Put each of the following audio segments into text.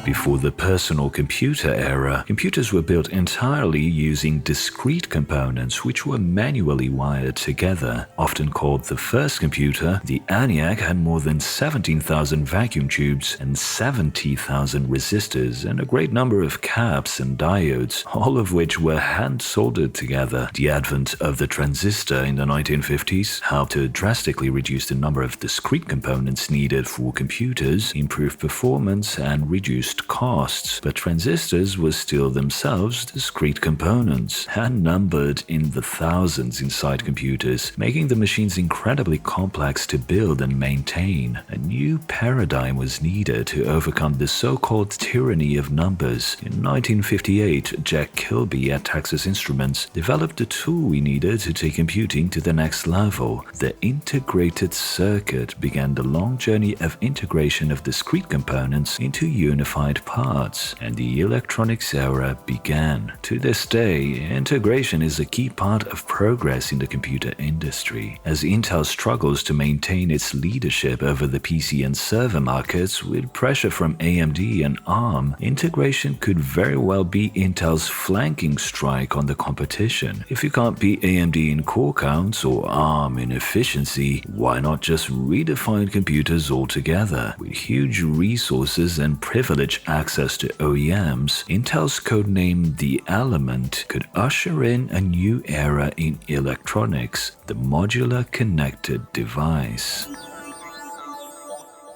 Before the personal computer era, computers were built entirely using discrete components which were manually wired together. Often called the first computer, the ENIAC had more than 17,000 vacuum tubes and 70,000 resistors and a great number of caps and diodes, all of which were hand-soldered together. The advent of the transistor in the 1950s helped to drastically reduce the number of discrete components needed for computers, improve performance, and reduced costs. But transistors were still themselves discrete components, hand-numbered in the thousands inside computers, making the machines incredibly complex to build and maintain. A new paradigm was needed to overcome the so-called tyranny of numbers. In 1958, Jack Kilby at Texas Instruments developed the tool we needed to take computing to the next level. The integrated circuit began the long journey of integration of discrete components into unified parts, and the electronics era began. To this day, integration is a key part of progress in the computer industry. As Intel struggles to maintain its leadership over the PC and server markets with pressure from AMD and ARM, integration could very well be Intel's flanking strike on the competition. If you can't beat AMD in core counts or ARM in efficiency, why not just redefine computers altogether? With huge resources and privileged access to OEMs, Intel's codename The Element could usher in a new era in electronics, the modular connected device.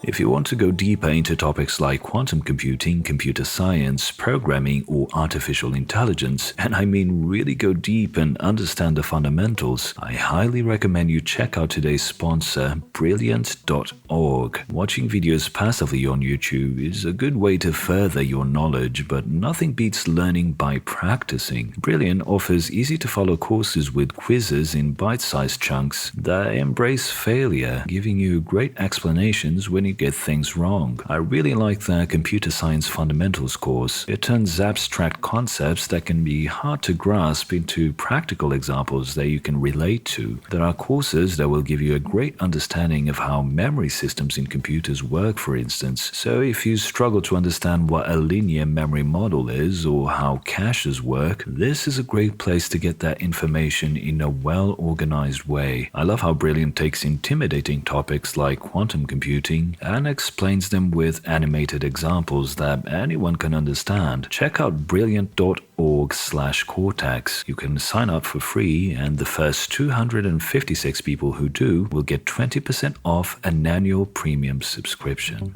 If you want to go deeper into topics like quantum computing, computer science, programming, or artificial intelligence, and I mean really go deep and understand the fundamentals, I highly recommend you check out today's sponsor, Brilliant.org. Watching videos passively on YouTube is a good way to further your knowledge, but nothing beats learning by practicing. Brilliant offers easy-to-follow courses with quizzes in bite-sized chunks that embrace failure, giving you great explanations when you get things wrong. I really like their computer science fundamentals course. It turns abstract concepts that can be hard to grasp into practical examples that you can relate to. There are courses that will give you a great understanding of how memory systems in computers work, for instance. So if you struggle to understand what a linear memory model is or how caches work, this is a great place to get that information in a well-organized way. I love how Brilliant takes intimidating topics like quantum computing and explains them with animated examples that anyone can understand. Check out brilliant.org/cortex. You can sign up for free, and the first 256 people who do will get 20% off an annual premium subscription.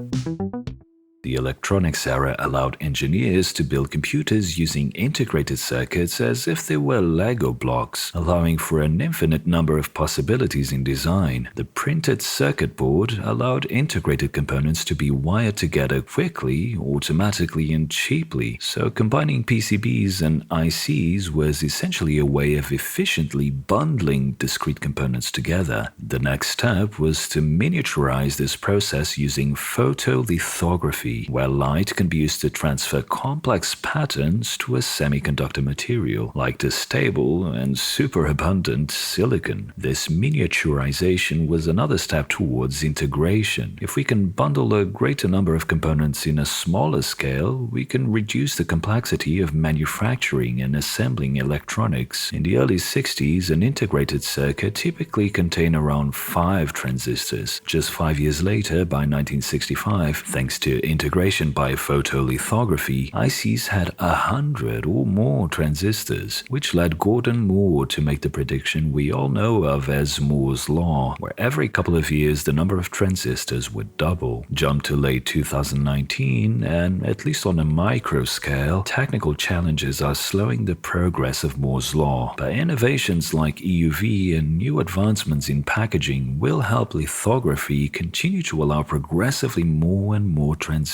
The electronics era allowed engineers to build computers using integrated circuits as if they were Lego blocks, allowing for an infinite number of possibilities in design. The printed circuit board allowed integrated components to be wired together quickly, automatically, and cheaply, so combining PCBs and ICs was essentially a way of efficiently bundling discrete components together. The next step was to miniaturize this process using photolithography, where light can be used to transfer complex patterns to a semiconductor material, like the stable and superabundant silicon. This miniaturization was another step towards integration. If we can bundle a greater number of components in a smaller scale, we can reduce the complexity of manufacturing and assembling electronics. In the early 60s, an integrated circuit typically contained around 5 transistors. Just 5 years later, by 1965, thanks to integration by photolithography, ICs had 100 or more transistors, which led Gordon Moore to make the prediction we all know of as Moore's Law, where every couple of years the number of transistors would double. Jump to late 2019, and at least on a micro scale, technical challenges are slowing the progress of Moore's Law, but innovations like EUV and new advancements in packaging will help lithography continue to allow progressively more and more transistors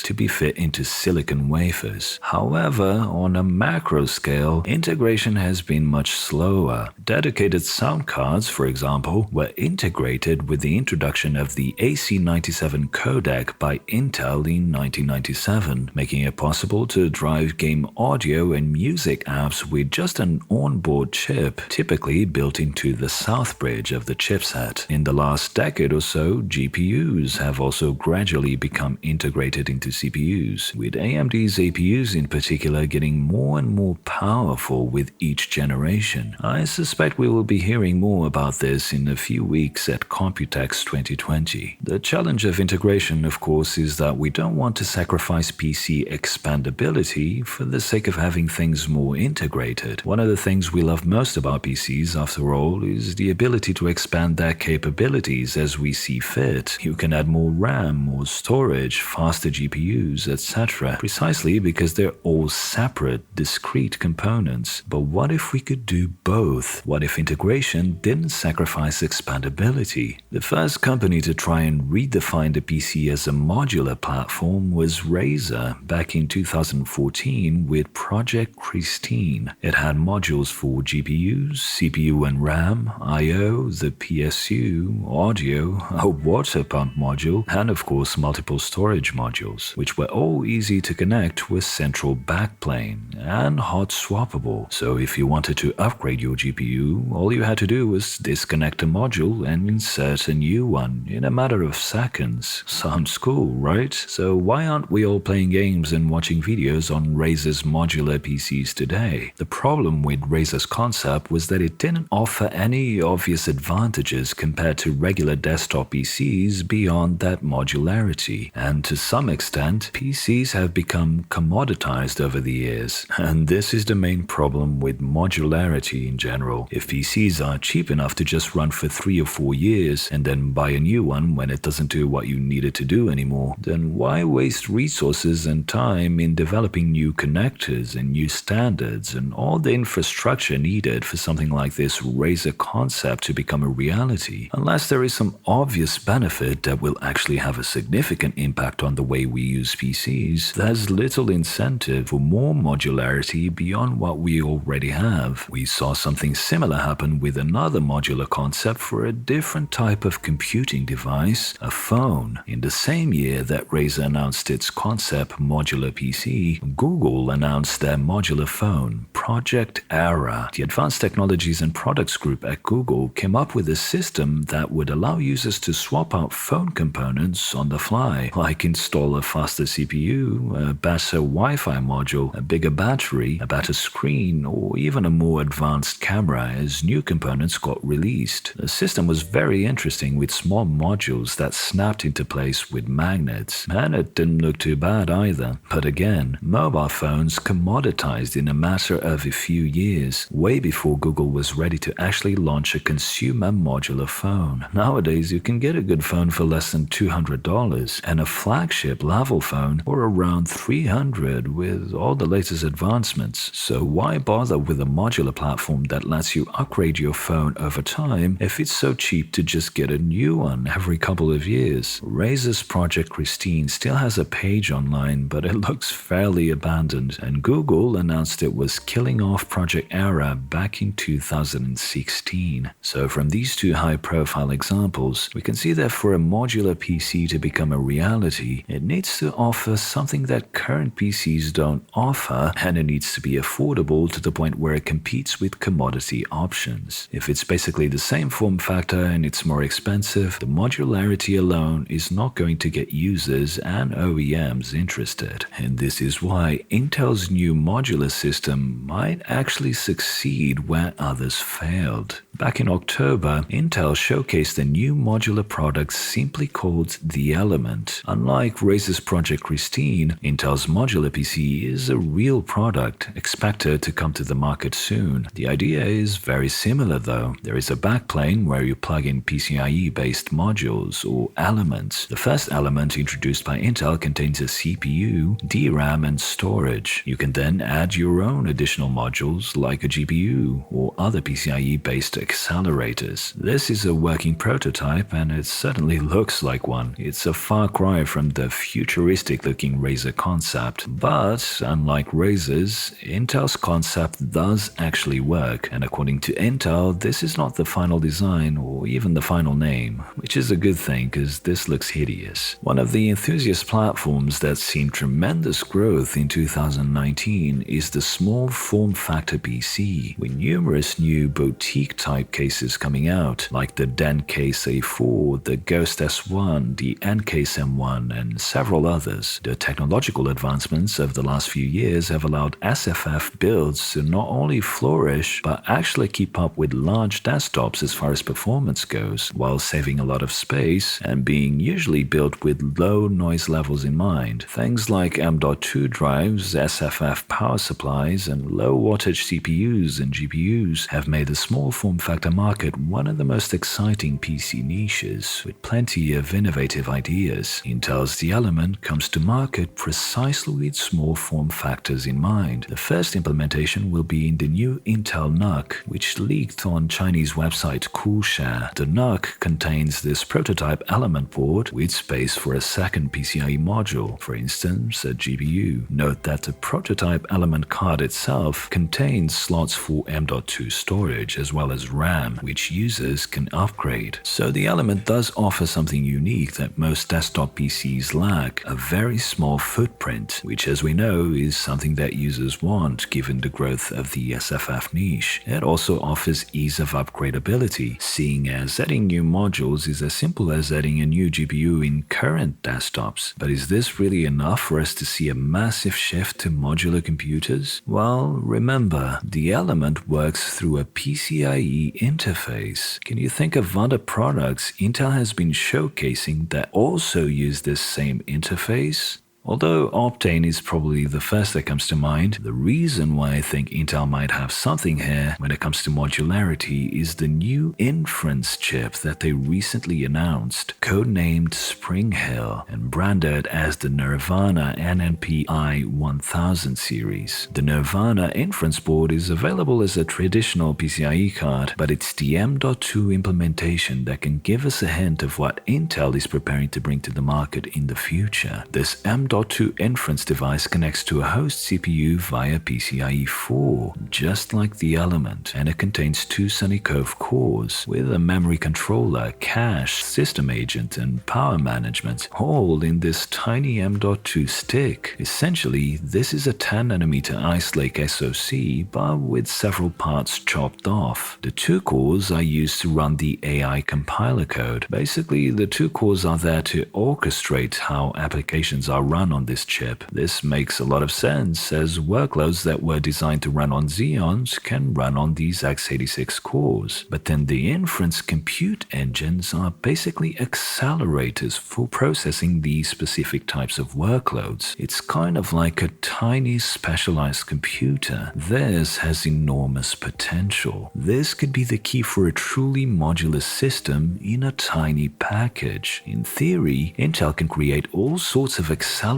to be fit into silicon wafers. However, on a macro scale, integration has been much slower. Dedicated sound cards, for example, were integrated with the introduction of the AC97 codec by Intel in 1997, making it possible to drive game audio and music apps with just an onboard chip, typically built into the south bridge of the chipset. In the last decade or so, GPUs have also gradually become integrated integrated into CPUs, with AMD's APUs in particular getting more and more powerful with each generation. I suspect we will be hearing more about this in a few weeks at Computex 2020. The challenge of integration, of course, is that we don't want to sacrifice PC expandability for the sake of having things more integrated. One of the things we love most about PCs, after all, is the ability to expand their capabilities as we see fit. You can add more RAM, more storage, faster GPUs, etc., precisely because they're all separate, discrete components. But what if we could do both? What if integration didn't sacrifice expandability? The first company to try and redefine the PC as a modular platform was Razer back in 2014 with Project Christine. It had modules for GPUs, CPU and RAM, I/O, the PSU, audio, a water pump module, and of course multiple storage modules, which were all easy to connect with central backplane and hot swappable. So if you wanted to upgrade your GPU, all you had to do was disconnect a module and insert a new one in a matter of seconds. Sounds cool, right? So why aren't we all playing games and watching videos on Razer's modular PCs today? The problem with Razer's concept was that it didn't offer any obvious advantages compared to regular desktop PCs beyond that modularity. And to some extent, PCs have become commoditized over the years. And this is the main problem with modularity in general. If PCs are cheap enough to just run for 3 or 4 years and then buy a new one when it doesn't do what you need it to do anymore, then why waste resources and time in developing new connectors and new standards and all the infrastructure needed for something like this Razer concept to become a reality? Unless there is some obvious benefit that will actually have a significant impact on the way we use PCs, there's little incentive for more modularity beyond what we already have. We saw something similar happen with another modular concept for a different type of computing device, a phone. In the same year that Razer announced its concept modular PC, Google announced their modular phone, Project Era. The Advanced Technologies and Products Group at Google came up with a system that would allow users to swap out phone components on the fly, like install a faster CPU, a better Wi-Fi module, a bigger battery, a better screen, or even a more advanced camera as new components got released. The system was very interesting with small modules that snapped into place with magnets, and it didn't look too bad either. But again, mobile phones commoditized in a matter of a few years, way before Google was ready to actually launch a consumer modular phone. Nowadays, you can get a good phone for less than $200 and a flagship level phone for around $300 with all the latest advancements. So why bother with a modular platform that lets you upgrade your phone over time if it's so cheap to just get a new one every couple of years? Razer's Project Christine still has a page online, but it looks fairly abandoned, and Google announced it was killing off Project Era back in 2016. So from these two high-profile examples, we can see that for a modular PC to become a reality, it needs to offer something that current PCs don't offer, and it needs to be affordable to the point where it competes with commodity options. If it's basically the same form factor and it's more expensive, the modularity alone is not going to get users and OEMs interested. And this is why Intel's new modular system might actually succeed where others failed. Back in October, Intel showcased a new modular product simply called the Element. Unlike Razer's Project Christine, Intel's modular PC is a real product, expected to come to the market soon. The idea is very similar though. There is a backplane where you plug in PCIe-based modules or elements. The first element introduced by Intel contains a CPU, DRAM, and storage. You can then add your own additional modules like a GPU or other PCIe-based accelerators. This is a working prototype and it certainly looks like one. It's a far cry from the futuristic-looking Razer concept, but unlike Razer's, Intel's concept does actually work, and according to Intel, this is not the final design or even the final name, which is a good thing because this looks hideous. One of the enthusiast platforms that's seen tremendous growth in 2019 is the small form factor PC, with numerous new boutique-type cases coming out, like the Den Case A4, the Ghost S1, the N-Case M1, and several others. The technological advancements of the last few years have allowed SFF builds to not only flourish, but actually keep up with large desktops as far as performance goes, while saving a lot of space and being usually built with low noise levels in mind. Things like M.2 drives, SFF power supplies, and low wattage CPUs and GPUs have made the small form factor market one of the most exciting PC niches, with plenty of innovative ideas. Intel's The Element comes to market precisely with small form factors in mind. The first implementation will be in the new Intel NUC, which leaked on Chinese website Coolshare. The NUC contains this prototype Element board with space for a second PCIe module, for instance a GPU. Note that the prototype Element card itself contains slots for M.2 storage as well as RAM, which users can upgrade. So the Element does offer something unique that most desktop PCs lack, a very small footprint, which as we know is something that users want given the growth of the SFF niche. It also offers ease of upgradability, seeing as adding new modules is as simple as adding a new GPU in current desktops. But is this really enough for us to see a massive shift to modular computers? Well, remember, the Element works through a PCIe interface. Can you think of other products Intel has been showcasing that also use this same interface? Although Optane is probably the first that comes to mind, the reason why I think Intel might have something here when it comes to modularity is the new inference chip that they recently announced, codenamed Spring Hill and branded as the Nirvana NNP i1000 series. The Nirvana inference board is available as a traditional PCIe card, but it's the M.2 implementation that can give us a hint of what Intel is preparing to bring to the market in the future. This M.2 inference device connects to a host CPU via PCIe 4, just like the Element, and it contains two Sunny Cove cores with a memory controller, cache, system agent, and power management, all in this tiny M.2 stick. Essentially, this is a 10nm Ice Lake SoC, but with several parts chopped off. The two cores are used to run the AI compiler code. Basically, the two cores are there to orchestrate how applications are run on this chip. This makes a lot of sense, as workloads that were designed to run on Xeons can run on these x86 cores. But then the inference compute engines are basically accelerators for processing these specific types of workloads. It's kind of like a tiny specialized computer. This has enormous potential. This could be the key for a truly modular system in a tiny package. In theory, Intel can create all sorts of accelerators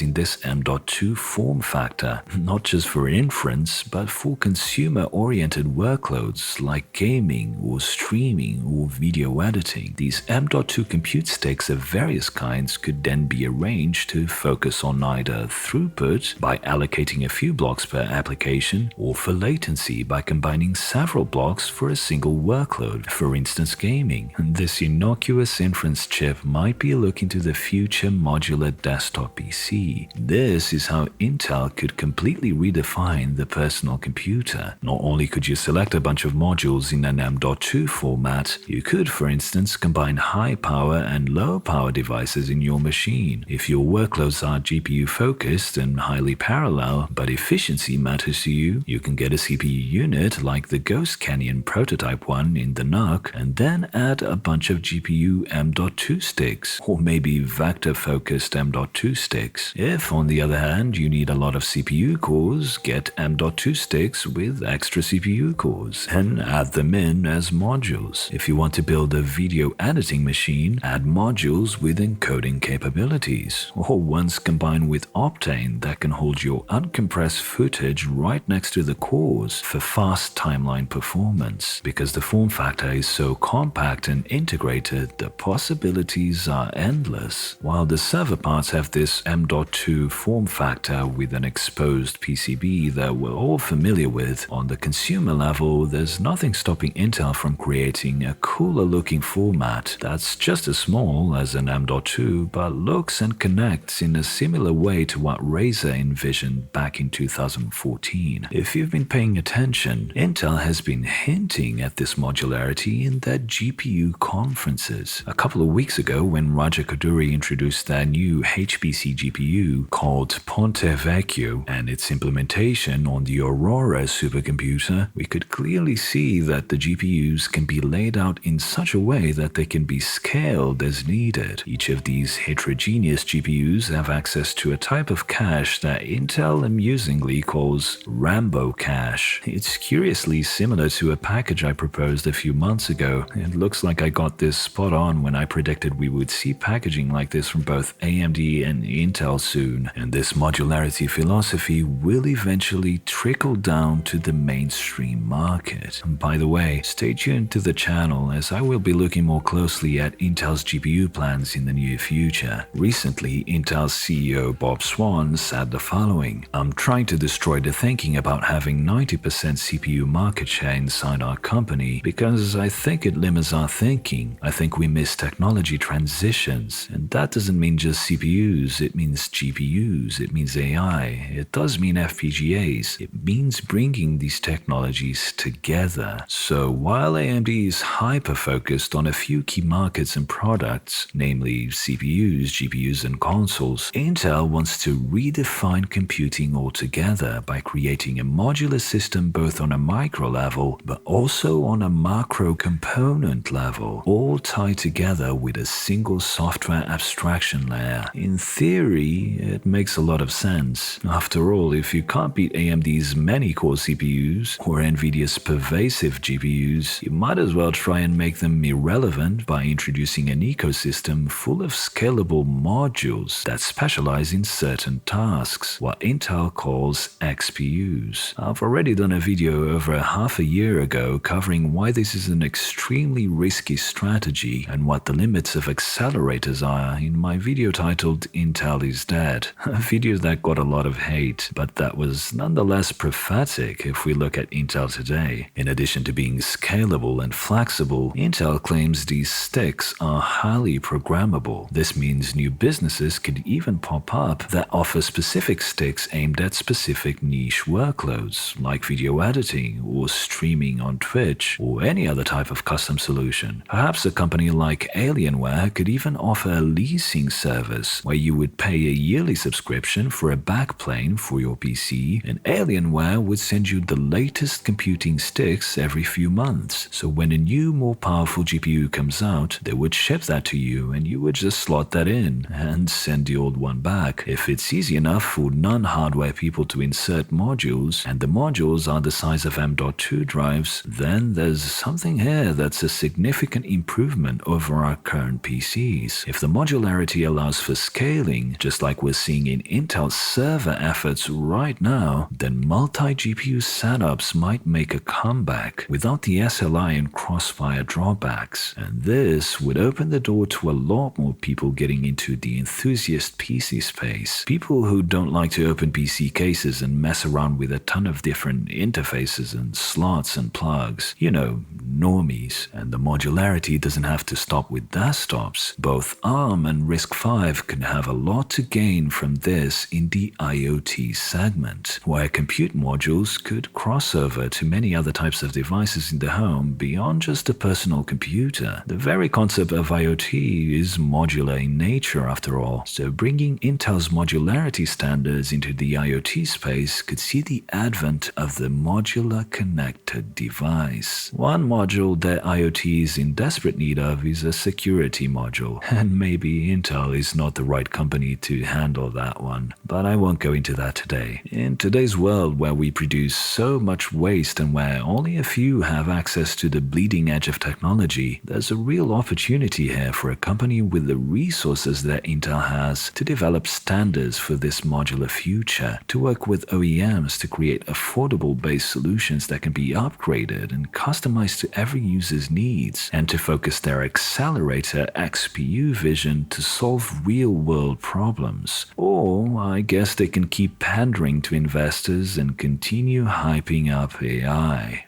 in this M.2 form factor, not just for inference, but for consumer-oriented workloads like gaming or streaming or video editing. These M.2 compute sticks of various kinds could then be arranged to focus on either throughput by allocating a few blocks per application, or for latency by combining several blocks for a single workload, for instance gaming. This innocuous inference chip might be a look into the future modular desktop PC. This is how Intel could completely redefine the personal computer. Not only could you select a bunch of modules in an M.2 format, you could, for instance, combine high power and low power devices in your machine. If your workloads are GPU focused and highly parallel, but efficiency matters to you, you can get a CPU unit like the Ghost Canyon prototype one in the NUC, and then add a bunch of GPU M.2 sticks, or maybe vector focused M.2 sticks. If, on the other hand, you need a lot of CPU cores, get M.2 sticks with extra CPU cores and add them in as modules. If you want to build a video editing machine, add modules with encoding capabilities, or ones combined with Optane that can hold your uncompressed footage right next to the cores for fast timeline performance. Because the form factor is so compact and integrated, the possibilities are endless. While the server parts have this this M.2 form factor with an exposed PCB that we're all familiar with, on the consumer level, there's nothing stopping Intel from creating a cooler looking format that's just as small as an M.2 but looks and connects in a similar way to what Razer envisioned back in 2014. If you've been paying attention, Intel has been hinting at this modularity in their GPU conferences. A couple of weeks ago, when Raja Koduri introduced their new HPC GPU called Ponte Vecchio and its implementation on the Aurora supercomputer, we could clearly see that the GPUs can be laid out in such a way that they can be scaled as needed. Each of these heterogeneous GPUs have access to a type of cache that Intel amusingly calls Rambo cache. It's curiously similar to a package I proposed a few months ago. It looks like I got this spot on when I predicted we would see packaging like this from both AMD and Intel soon, and this modularity philosophy will eventually trickle down to the mainstream market. And by the way, stay tuned to the channel as I will be looking more closely at Intel's GPU plans in the near future. Recently, Intel's CEO Bob Swan said the following: "I'm trying to destroy the thinking about having 90% CPU market share inside our company because I think it limits our thinking. I think we miss technology transitions, and that doesn't mean just CPUs, it means GPUs, it means AI, it does mean FPGAs, it means bringing these technologies together." So while AMD is hyper-focused on a few key markets and products, namely CPUs, GPUs, and consoles, Intel wants to redefine computing altogether by creating a modular system both on a micro level but also on a macro component level, all tied together with a single software abstraction layer. In theory, it makes a lot of sense. After all, if you can't beat AMD's many core CPUs or Nvidia's pervasive GPUs, you might as well try and make them irrelevant by introducing an ecosystem full of scalable modules that specialize in certain tasks, what Intel calls XPUs. I've already done a video over half a year ago covering why this is an extremely risky strategy and what the limits of accelerators are in my video titled Intel is Dead, a video that got a lot of hate, but that was nonetheless prophetic if we look at Intel today. In addition to being scalable and flexible, Intel claims these sticks are highly programmable. This means new businesses could even pop up that offer specific sticks aimed at specific niche workloads, like video editing or streaming on Twitch or any other type of custom solution. Perhaps a company like Alienware could even offer a leasing service where you would pay a yearly subscription for a backplane for your PC, and Alienware would send you the latest computing sticks every few months. So when a new, more powerful GPU comes out, they would ship that to you and you would just slot that in and send the old one back. If it's easy enough for non-hardware people to insert modules, and the modules are the size of M.2 drives, then there's something here that's a significant improvement over our current PCs. If the modularity allows for scaling, just like we're seeing in Intel's server efforts right now, then multi-GPU setups might make a comeback without the SLI and crossfire drawbacks. And this would open the door to a lot more people getting into the enthusiast PC space. People who don't like to open PC cases and mess around with a ton of different interfaces and slots and plugs. You know, normies. And the modularity doesn't have to stop with desktops. Both ARM and RISC-V can have a lot to gain from this in the IoT segment, where compute modules could cross over to many other types of devices in the home beyond just a personal computer. The very concept of IoT is modular in nature after all, so bringing Intel's modularity standards into the IoT space could see the advent of the modular connected device. One module that IoT is in desperate need of is a security module, and maybe Intel is not the right company to handle that one, but I won't go into that today. In today's world where we produce so much waste and where only a few have access to the bleeding edge of technology, there's a real opportunity here for a company with the resources that Intel has to develop standards for this modular future, to work with OEMs to create affordable-based solutions that can be upgraded and customized to every user's needs, and to focus their accelerator XPU vision to solve real-world problems. Or I guess they can keep pandering to investors and continue hyping up AI.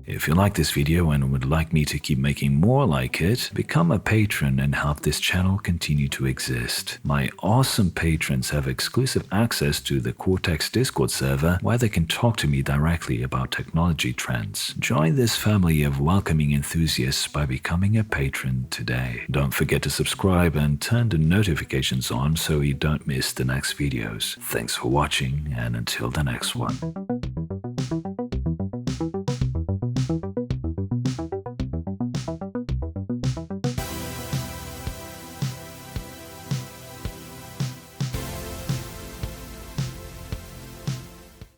If you like this video and would like me to keep making more like it, become a patron and help this channel continue to exist. My awesome patrons have exclusive access to the Cortex Discord server where they can talk to me directly about technology trends. Join this family of welcoming enthusiasts by becoming a patron today. Don't forget to subscribe and turn the notifications on so you don't miss the next videos. Thanks for watching, and until the next one.